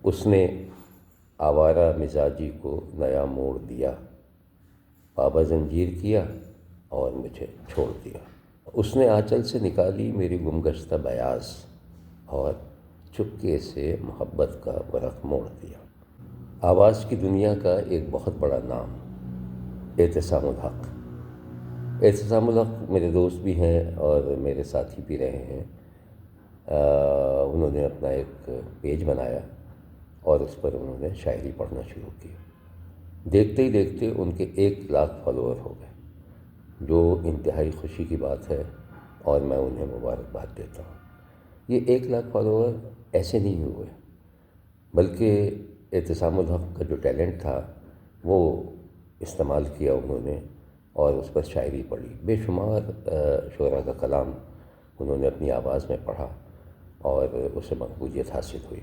اس نے آوارہ مزاجی کو نیا موڑ دیا، پابا زنجیر کیا اور مجھے چھوڑ دیا۔ اس نے آنچل سے نکالی میری گمگشتہ بیاض اور چپکے سے محبت کا ورق موڑ دیا۔ آواز کی دنیا کا ایک بہت بڑا نام اعتصام الحق۔ اعتصام الحق میرے دوست بھی ہیں اور میرے ساتھی بھی رہے ہیں۔ انہوں نے اپنا ایک پیج بنایا اور اس پر انہوں نے شاعری پڑھنا شروع کی۔ دیکھتے ہی دیکھتے ان کے 1,00,000 فالوور ہو گئے، جو انتہائی خوشی کی بات ہے اور میں انہیں مبارکباد دیتا ہوں۔ یہ 1,00,000 فالوور ایسے نہیں ہوئے، بلکہ اعتصام الحق کا جو ٹیلنٹ تھا وہ استعمال کیا انہوں نے اور اس پر شاعری پڑھی۔ بے شمار شعراء کا کلام انہوں نے اپنی آواز میں پڑھا اور اسے مقبولیت حاصل ہوئی۔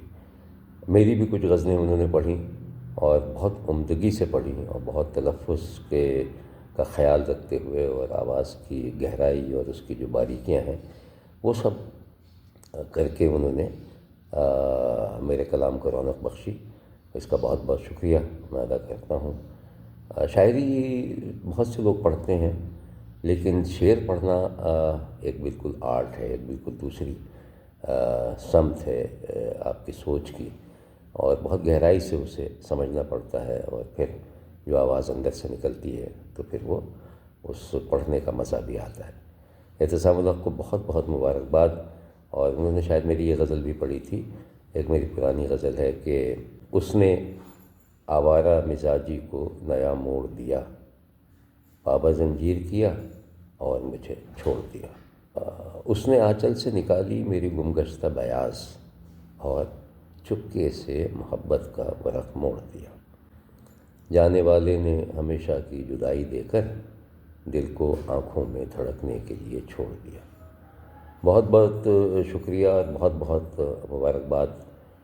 میری بھی کچھ غزلیں انہوں نے پڑھیں اور بہت عمدگی سے پڑھیں اور بہت تلفظ کا خیال رکھتے ہوئے اور آواز کی گہرائی اور اس کی جو باریکیاں ہیں وہ سب کر کے انہوں نے میرے کلام کو رونق بخشی۔ اس کا بہت بہت شکریہ میں ادا کرتا ہوں۔ شاعری بہت سے لوگ پڑھتے ہیں، لیکن شعر پڑھنا ایک بالکل آرٹ ہے، ایک بالکل دوسری سمت ہے آپ کی سوچ کی، اور بہت گہرائی سے اسے سمجھنا پڑتا ہے، اور پھر جو آواز اندر سے نکلتی ہے تو پھر وہ اس پڑھنے کا مزہ بھی آتا ہے۔ اعتصام الحق کو بہت بہت مبارکباد۔ اور انہوں نے شاید میری یہ غزل بھی پڑھی تھی، ایک میری پرانی غزل ہے کہ اس نے آوارہ مزاجی کو نیا موڑ دیا، پابا زنجیر کیا اور مجھے چھوڑ دیا۔ اس نے آنچل سے نکالی میری گمگشتہ بیاض اور چپکے سے محبت کا ورق موڑ دیا۔ جانے والے نے ہمیشہ کی جدائی دے کر دل کو آنکھوں میں دھڑکنے کے لیے چھوڑ دیا۔ بہت بہت شکریہ اور بہت بہت مبارکباد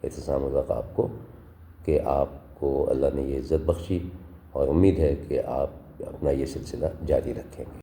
اعتصام الحق آپ کو، کہ آپ کو اللہ نے یہ عزت بخشی، اور امید ہے کہ آپ اپنا یہ سلسلہ جاری رکھیں گے۔